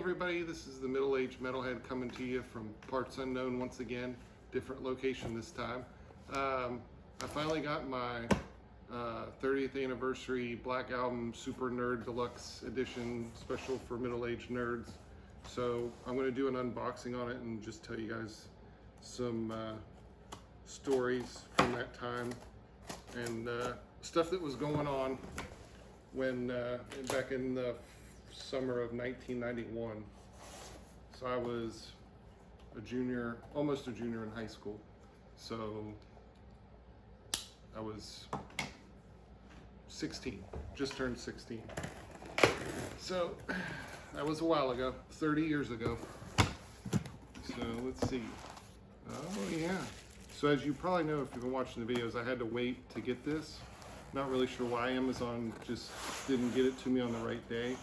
everybody, this is the middle-aged metalhead coming to you from parts unknown once again, different location this time. I finally got my 30th anniversary Black Album Super Nerd Deluxe Edition special for middle-aged nerds. So I'm going to do an unboxing on it and just tell you guys some stories from that time and stuff that was going on when back in the summer of 1991. So I was a junior, almost a junior in high school. So I was 16, just turned 16. So that was a while ago, 30 years ago. So let's see. Oh yeah. So as you probably know if you've been watching the videos, I had to wait to get this. Not really sure why Amazon just didn't get it to me on the right day.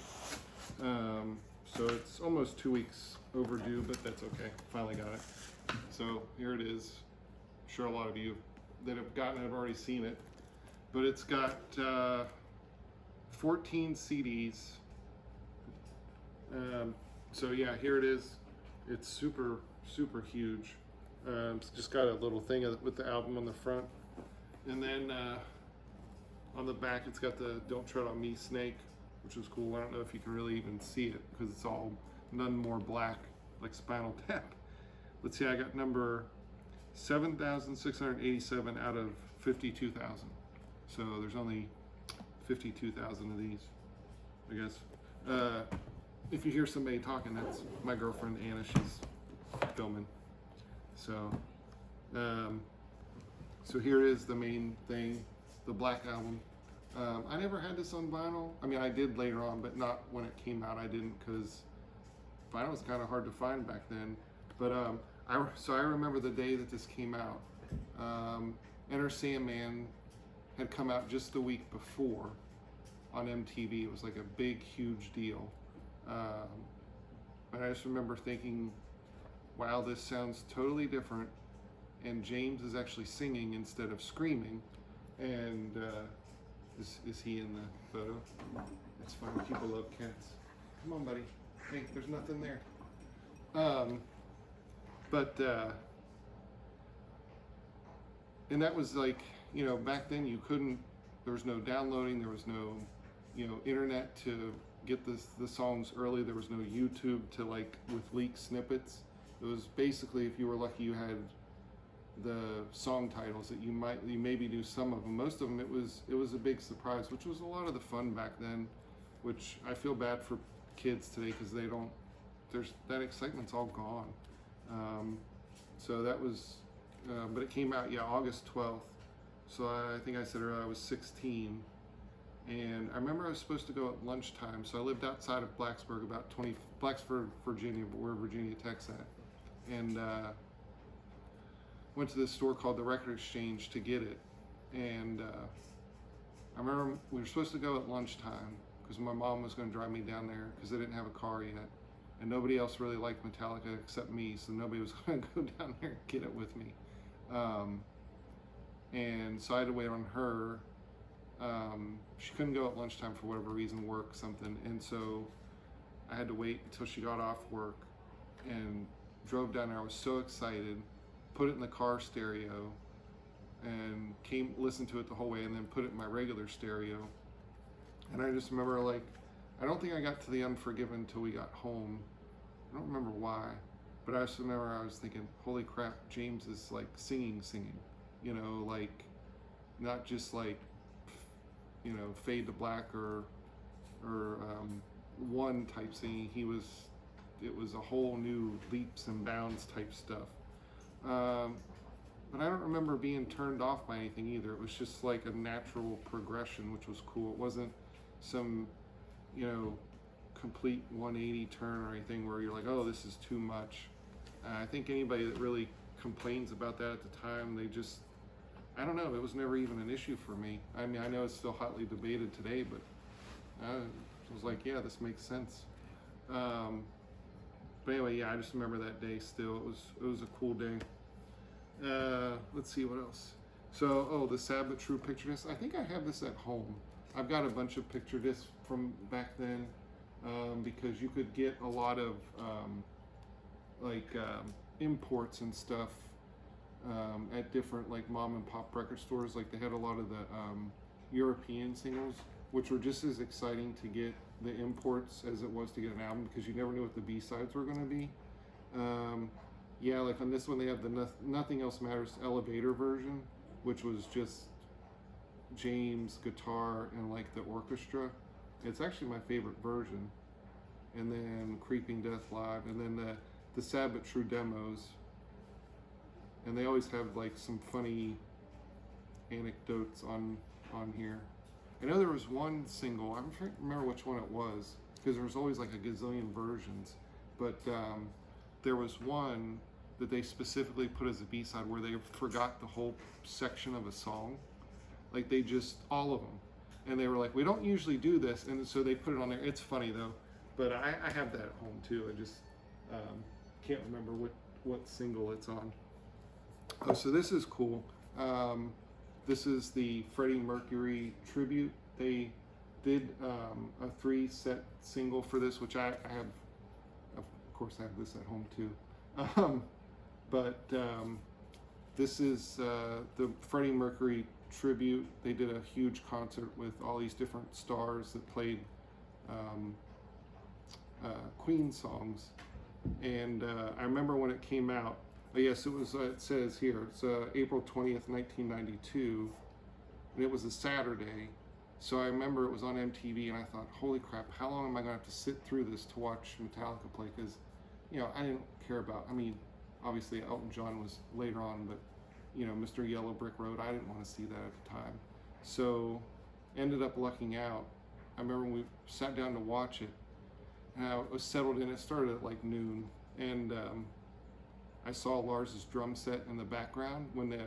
So it's almost 2 weeks overdue, but that's okay. Finally got it. So here it is. I'm sure a lot of you that have gotten it have already seen it. But it's got 14 CDs. So yeah, here it is. It's super, super huge. It's just got a little thing with the album on the front. And then on the back, it's got the Don't Tread on Me snake, which is cool. I don't know if you can really even see it because it's all none more black like Spinal Tap. Let's see, I got number 7,687 out of 52,000. So there's only 52,000 of these, I guess. If you hear somebody talking, that's my girlfriend Anna. She's filming. So, so here is the main thing, the Black Album. I never had this on vinyl. I mean, I did later on, but not when it came out. I didn't because vinyl was kind of hard to find back then. But so I remember the day that this came out. Enter Sandman had come out just the week before on MTV. It was like a big, huge deal. And I just remember thinking, wow, this sounds totally different. And James is actually singing instead of screaming. And is he in the photo? It's fine, people love cats. Come on, buddy. Hey, there's nothing there. And that was like, you know, back then you couldn't, there was no downloading, there was no, you know, internet to get the songs early, there was no YouTube to like with leaked snippets. It was basically, if you were lucky, you had the song titles that you maybe knew some of them. Most of them, it was a big surprise, which was a lot of the fun back then, which I feel bad for kids today because they don't, that excitement's all gone. So that was, but it came out, yeah, August 12th. So I think I said earlier I was 16. And I remember I was supposed to go at lunchtime. So I lived outside of Blacksburg, about Blacksburg, Virginia, but where Virginia Tech's at. And went to this store called the Record Exchange to get it. And I remember we were supposed to go at lunchtime because my mom was going to drive me down there because they didn't have a car yet. And nobody else really liked Metallica except me, so nobody was going to go down there and get it with me. And so I had to wait on her. She couldn't go at lunchtime for whatever reason, work, something. And so I had to wait until she got off work and drove down there. I was so excited, put it in the car stereo and listened to it the whole way and then put it in my regular stereo. And I just remember, like, I don't think I got to the Unforgiven until we got home. I don't remember why, but I just remember I was thinking, holy crap, James is like singing, you know, like not just like, you know, Fade to Black or One type singing. It was a whole new leaps and bounds type stuff. But I don't remember being turned off by anything either. It was just like a natural progression, which was cool. It wasn't some, you know, complete 180 turn or anything where you're like, oh, this is too much. I think anybody that really complains about that at the time, they just, I don't know, it was never even an issue for me. I mean, I know it's still hotly debated today, but I was like, yeah, this makes sense. But anyway, yeah, I just remember that day still. It was a cool day. Let's see what else. So, oh, the Sad But True picture disc. I think I have this at home. I've got a bunch of picture discs from back then. because you could get a lot of imports and stuff at different like mom and pop record stores. Like they had a lot of the European singles, which were just as exciting to get the imports as it was to get an album, because you never knew what the B-sides were going to be. Yeah, like on this one they have the Nothing Else Matters Elevator version, which was just James guitar and like the orchestra. It's actually my favorite version. And then Creeping Death Live, and then the Sad But True demos. And they always have like some funny anecdotes on here. I know there was one single, I don't remember which one it was, because there was always like a gazillion versions, but there was one that they specifically put as a B-side where they forgot the whole section of a song. Like they just, all of them. And they were like, we don't usually do this, and so they put it on there. It's funny though, but I have that at home too. I just can't remember what single it's on. Oh, so this is cool. This is the Freddie Mercury tribute. They did a 3-set single for this, which I have, of course I have this at home too. This is the Freddie Mercury tribute. They did a huge concert with all these different stars that played Queen songs. And I remember when it came out, yes, it was, it says here, it's April 20th, 1992, and it was a Saturday. So I remember it was on MTV, and I thought, holy crap, how long am I going to have to sit through this to watch Metallica play? Because, you know, I didn't care about, I mean, obviously Elton John was later on, but, you know, Mr. Yellow Brick Road, I didn't want to see that at the time. So ended up lucking out. I remember when we sat down to watch it, and I was settled in. It started at like noon, and I saw Lars's drum set in the background when the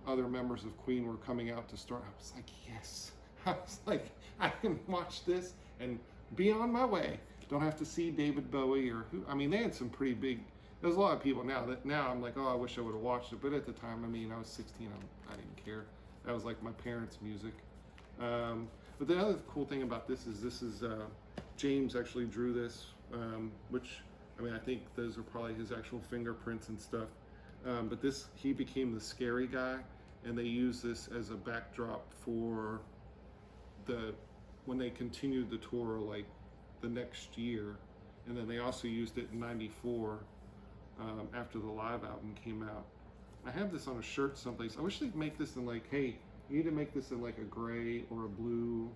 other members of Queen were coming out to start. I was like, yes. I was like, I can watch this and be on my way. Don't have to see David Bowie or who. I mean, they had some pretty big. There's a lot of people now I'm like, oh, I wish I would have watched it. But at the time, I mean, I was 16. I didn't care. That was like my parents' music. But the other cool thing about this is James actually drew this, which, I mean, I think those are probably his actual fingerprints and stuff. But he became the scary guy, and they use this as a backdrop for when they continued the tour, like the next year. And then they also used it in '94 after the live album came out. I have this on a shirt someplace. I wish they'd make this in like, hey, you need to make this in like a gray or a blue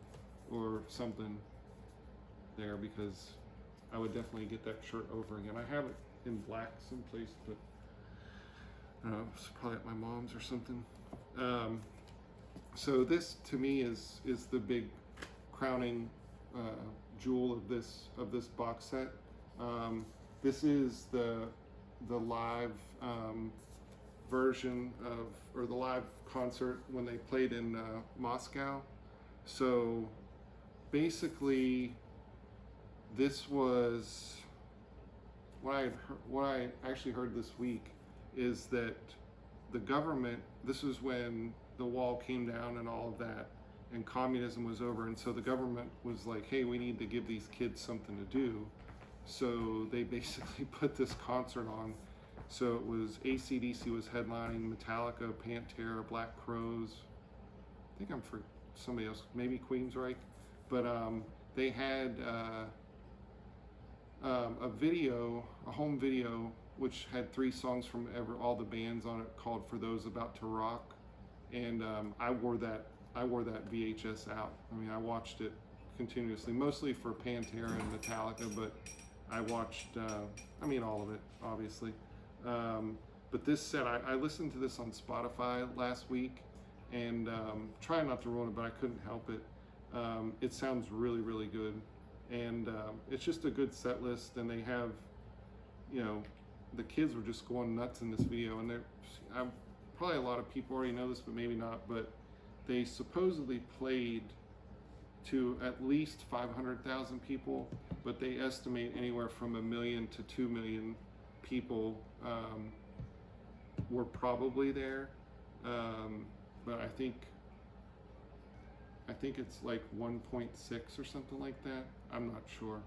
or something there, because I would definitely get that shirt over again. I have it in black someplace, but I don't know, it's probably at my mom's or something. So this to me is the big crowning jewel of this box set. This is the live version of, or the live concert when they played in Moscow. So basically, this was what I actually heard this week is that the government, this is when the wall came down and all of that, and communism was over, and so the government was like, hey, we need to give these kids something to do. So they basically put this concert on. So it was AC/DC was headlining, Metallica, Pantera, Black Crowes, I think I'm for somebody else, maybe Queensryche, but they had a video, a home video, which had 3 songs from all the bands on it, called "For Those About to Rock," and I wore that VHS out. I mean, I watched it continuously, mostly for Pantera and Metallica, but I watched, I mean, all of it, obviously. But this set, I listened to this on Spotify last week, and trying not to ruin it, but I couldn't help it. It sounds really, really good, and it's just a good set list. And they have, you know, the kids were just going nuts in this video, and probably a lot of people already know this, but maybe not. But they supposedly played to at least 500,000 people, but they estimate anywhere from 1 million to 2 million people were probably there. But I think it's like 1.6 or something like that. I'm not sure.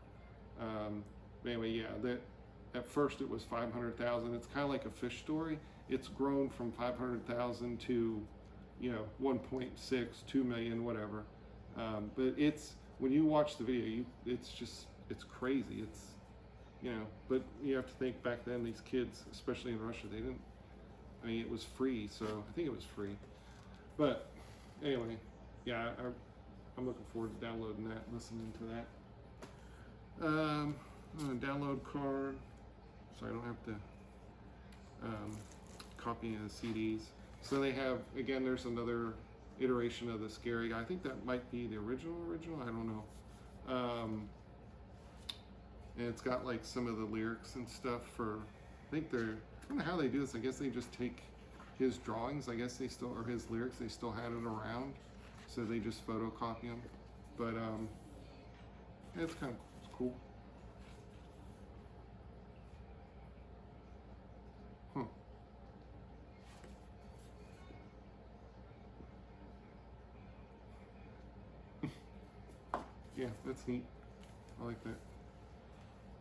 Anyway, yeah, that at first it was 500,000. It's kind of like a fish story. It's grown from 500,000 to, 1.6, 2 million, whatever. But it's, when you watch the video, it's crazy. But you have to think back then, these kids, especially in Russia, it was free, so I think it was free. But anyway, yeah, I'm looking forward to downloading that, listening to that. Download card, so I don't have to copy any of the CDs. So they have, again, there's another iteration of the Scary Guy. I think that might be the original, I don't know. And it's got like some of the lyrics and stuff for, I don't know how they do this. I guess they just take his drawings, or his lyrics, they still had it around. So they just photocopy them. But it's kind of cool. Huh. Yeah, that's neat. I like that.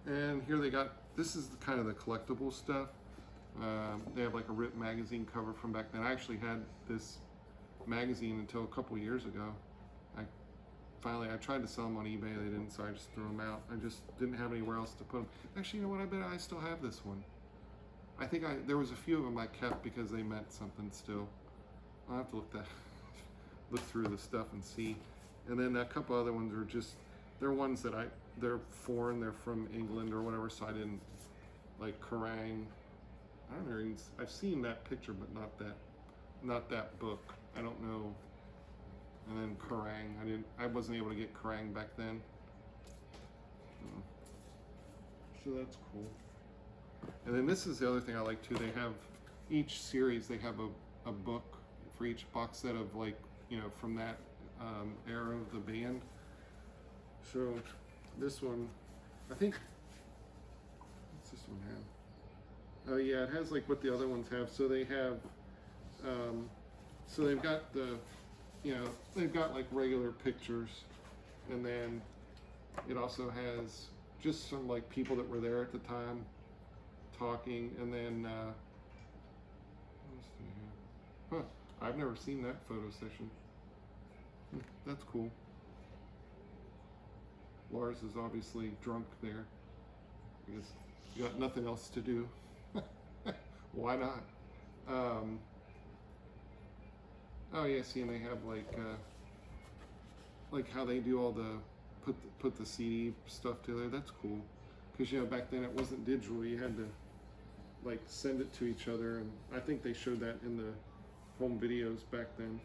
And here they got, this is kind of the collectible stuff. They have like a ripped magazine cover from back then. I actually had this magazine until a couple years ago. I tried to sell them on eBay, they didn't, so I just threw them out. I just didn't have anywhere else to put them. Actually, you know what, I bet I still have this one. I think there was a few of them I kept because they meant something still. I'll have to look through the stuff and see. And then a couple other ones are just, they're ones that they're foreign, they're from England or whatever, so I didn't, like Kerrang. I don't know, I've seen that picture, but not that book. I don't know. And then Kerrang, I wasn't able to get Kerrang back then. So that's cool. And then this is the other thing I like too. They have, each series, they have a book for each box set of like, from that era of the band. So this one, I think, what's this one have? Oh yeah, it has like what the other ones have. So they have, so they've got they've got like regular pictures, and then it also has just some like people that were there at the time talking, and then I've never seen that photo session. That's cool. Lars is obviously drunk there because you got nothing else to do. Why not? Oh yeah, see, and they have like how they do all the put the CD stuff together. That's cool, because back then it wasn't digital. You had to like send it to each other, and I think they showed that in the home videos back then.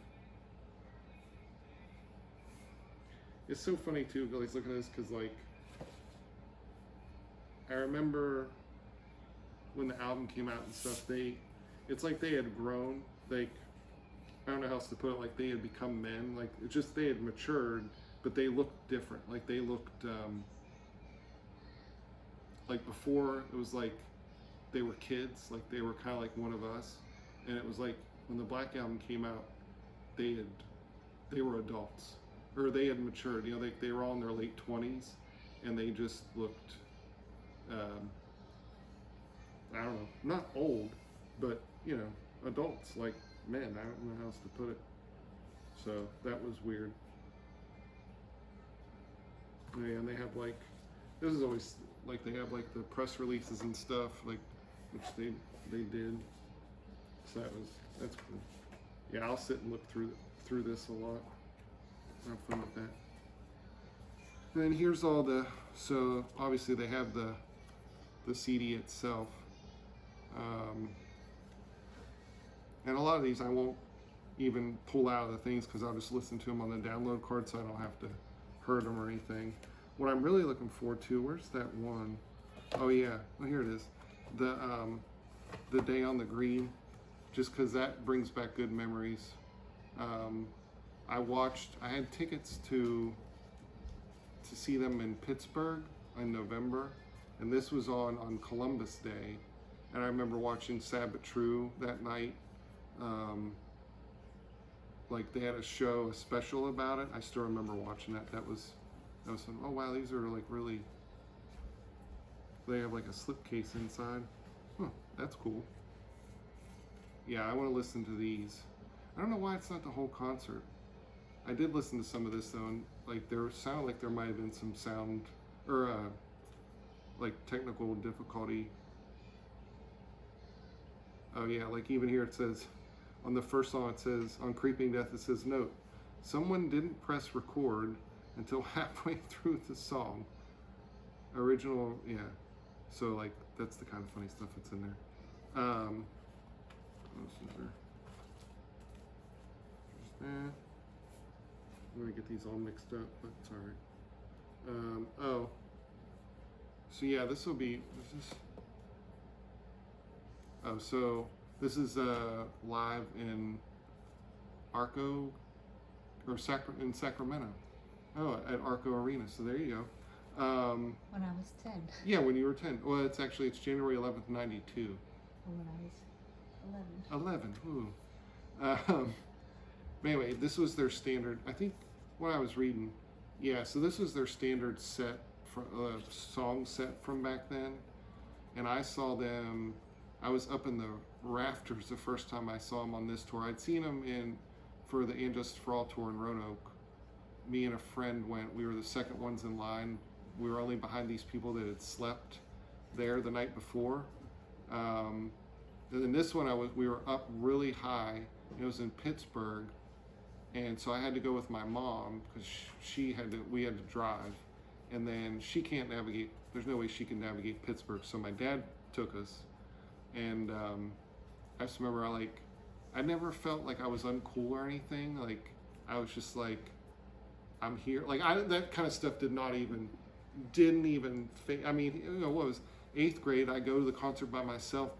It's so funny too, guys, looking at this, because like I remember when the album came out and stuff, it's like they had grown, like, I don't know how else to put it, like they had become men, like it's just they had matured, but they looked different. Like they looked like before it was like they were kids, like they were kind of like one of us, and it was like when the Black Album came out, they were adults, or they had matured, they were all in their late 20s, and they just looked I don't know, not old, but adults, like men. I don't know how else to put it. So that was weird. Yeah, and they have like, this is always like, they have like the press releases and stuff, like, which they did. So that's cool. Yeah, I'll sit and look through this a lot. Have fun with that. And then here's all so obviously they have the CD itself. And a lot of these I won't even pull out of the things, because I'll just listen to them on the download card, so I don't have to hurt them or anything. What I'm really looking forward to, where's that one? Oh yeah, well, here it is. The Day on the Green, just because that brings back good memories. I had tickets to see them in Pittsburgh in November, and this was on Columbus Day, and I remember watching Sad But True that night. Like they had a special about it. I still remember watching that. That was fun. Oh wow, these are like really They have like a slipcase inside. Huh, that's cool. Yeah, I want to listen to these. I don't know why it's not the whole concert. I did listen to some of this though, and like there sounded like there might have been some sound or like technical difficulty. Oh yeah, like even here it says on the first song, it says on Creeping Death, it says, note, someone didn't press record until halfway through the song. Original, yeah. So like that's the kind of funny stuff that's in there. There's that. I'm gonna get these all mixed up, but it's alright. Oh. So yeah, this will be, oh, so this is live in Arco, or in Sacramento. Oh, at Arco Arena, so there you go. When I was 10. Yeah, when you were 10. Well, it's January 11th, 92. When I was 11. 11, ooh. But anyway, this was their standard, I think, what I was reading, yeah, so this was their standard set, song set from back then. And I saw them, I was up in the rafters the first time I saw them on this tour. I'd seen them for the And Justice for All tour in Roanoke. Me and a friend went, we were the second ones in line. We were only behind these people that had slept there the night before. And then this one, we were up really high. It was in Pittsburgh. And so I had to go with my mom because we had to drive. And then she can't navigate, there's no way she can navigate Pittsburgh. So my dad took us. And I just remember I never felt like I was uncool or anything. Like I was just like, I'm here. Like that kind of stuff didn't even, I mean, you know, what was 8th grade, I go to the concert by myself,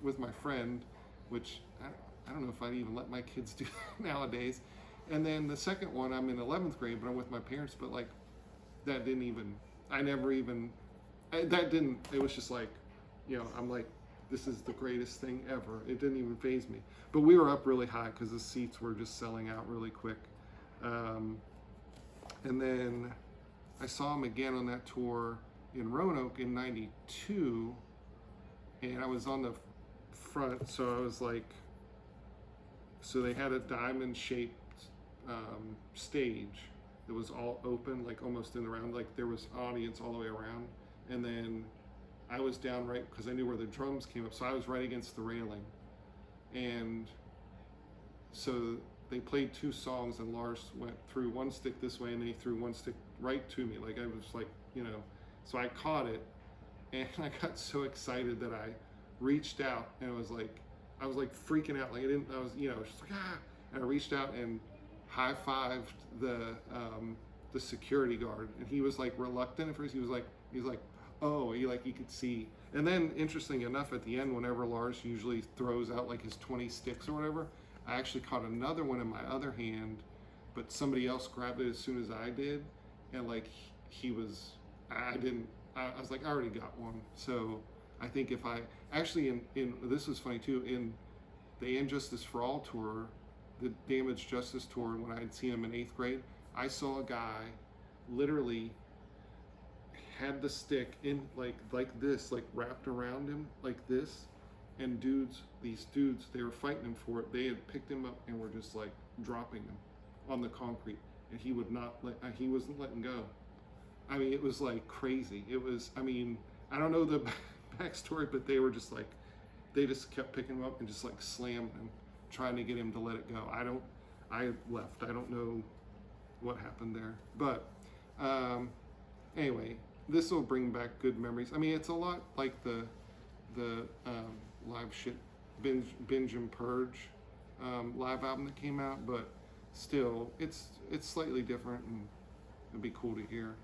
with my friend, which I don't know if I'd even let my kids do that nowadays. And then the second one, I'm in 11th grade, but I'm with my parents, but like, that didn't even, it was just like, you know, I'm like, this is the greatest thing ever. It didn't even faze me. But we were up really high because the seats were just selling out really quick. And then I saw him again on that tour in Roanoke in 92. And I was on the front, so I was like, so they had a diamond shaped stage that was all open, like almost in the round, like there was audience all the way around. And then I was down right, because I knew where the drums came up, so I was right against the railing. And so they played 2 songs, and Lars went through one stick this way, and then he threw one stick right to me. Like I was like, you know, so I caught it, and I got so excited that I reached out, and I was like freaking out. Like I was, you know, just like, ah, and I reached out and high-fived the security guard, and he was like reluctant at first. He was like, oh, you could see. And then, interesting enough, at the end, whenever Lars usually throws out like his 20 sticks or whatever, I actually caught another one in my other hand, but somebody else grabbed it as soon as I did, and like I was like, I already got one. So I think if I actually in this was funny too, in the And Justice for All tour, the Damaged Justice tour, when I had seen him in 8th grade, I saw a guy literally had the stick in like this, like wrapped around him like this, and these dudes, they were fighting him for it. They had picked him up and were just like dropping him on the concrete, and he wasn't letting go. I mean, it was like crazy. It was, I mean, I don't know the backstory, but they were just like, they just kept picking him up and just like slamming him, trying to get him to let it go. I left. I don't know what happened there, but anyway, this will bring back good memories. I mean, it's a lot like the live shit binge and purge live album that came out, but still, it's slightly different, and it'd be cool to hear.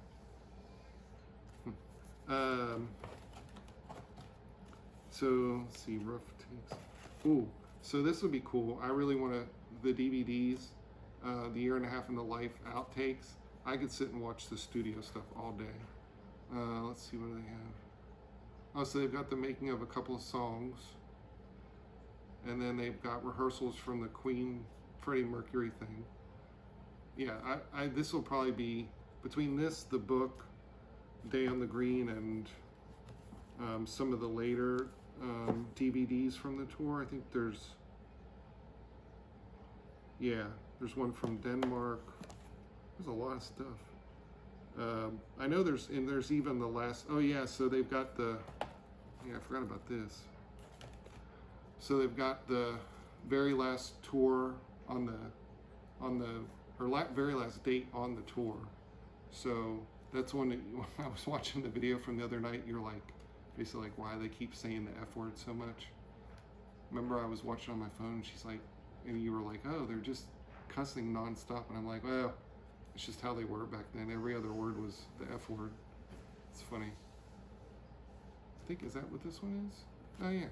So let's see, rough takes. Ooh, so this would be cool. I really want the DVDs, the Year and a Half in the Life outtakes. I could sit and watch the studio stuff all day. Let's see, what do they have? Oh, so they've got the making of a couple of songs, and then they've got rehearsals from the Queen Freddie Mercury thing. Yeah, this will probably be between this, the book, Day on the Green, and some of the later DVDs from the tour. I think there's one from Denmark. There's a lot of stuff. I know there's even the last, so they've got I forgot about this. So they've got the very last tour very last date on the tour. So that's when I was watching the video from the other night, you're like, basically like, why they keep saying the F word so much. Remember I was watching on my phone, she's like, and you were like, oh, they're just cussing nonstop. And I'm like, well, it's just how they were back then. Every other word was the F word. It's funny. I think, is that what this one is? Oh yeah.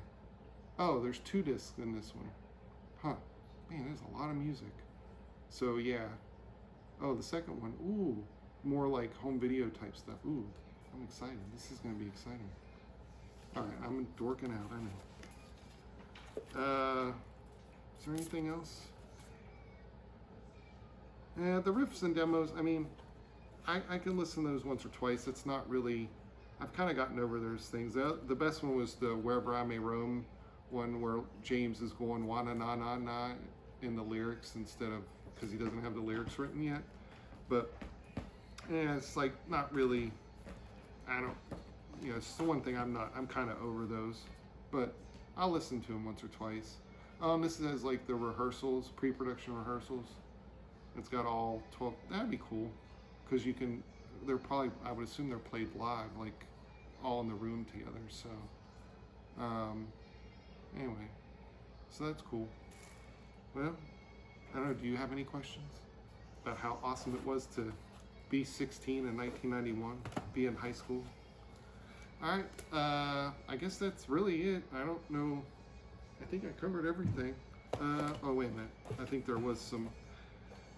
Oh, there's 2 discs in this one. Huh. Man, there's a lot of music. So yeah. Oh, the second one. Ooh, more like home video type stuff. Ooh, I'm excited. This is gonna be exciting. All right, I'm dorking out, I know. Is there anything else? Yeah, the riffs and demos, I mean, I can listen to those once or twice. It's not really, I've kind of gotten over those things. The best one was the Wherever I May Roam one, where James is going "Wana na na na" in the lyrics instead of, because he doesn't have the lyrics written yet. But yeah, it's like not really, it's the one thing I'm kind of over those, but I'll listen to them once or twice. This has like the rehearsals, pre-production rehearsals. It's got all 12, that'd be cool, because they're probably, I would assume they're played live, like all in the room together, so, anyway, so that's cool. Well, I don't know, do you have any questions about how awesome it was to be 16 in 1991, be in high school? All right, I guess that's really it. I don't know, I think I covered everything. Oh, wait a minute, I think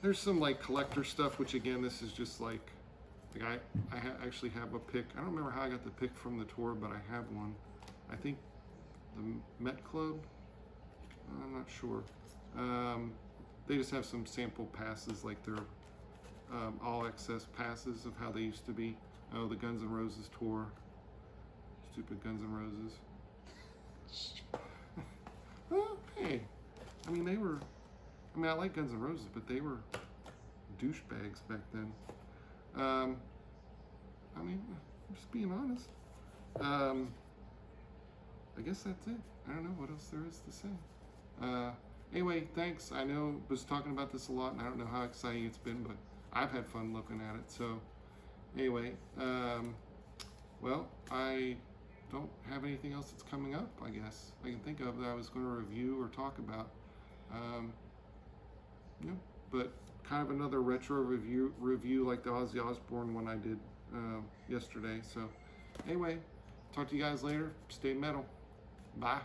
there's some like collector stuff, which again, this is just like I actually have a pick. I don't remember how I got the pick from the tour, but I have one. I think the Met Club, I'm not sure. They just have some sample passes, like their all access passes of how they used to be. Oh, the Guns N' Roses tour. Stupid Guns N' Roses. Well, hey, I mean, I like Guns N' Roses, but they were douchebags back then. I mean, I'm just being honest. I guess that's it. I don't know what else there is to say. Anyway, thanks. I know I was talking about this a lot, and I don't know how exciting it's been, but I've had fun looking at it. So, anyway, well, I don't have anything else that's coming up, I guess, I can think of that I was going to review or talk about. But kind of another retro review like the Ozzy Osbourne one I did yesterday. So anyway, talk to you guys later. Stay metal. Bye.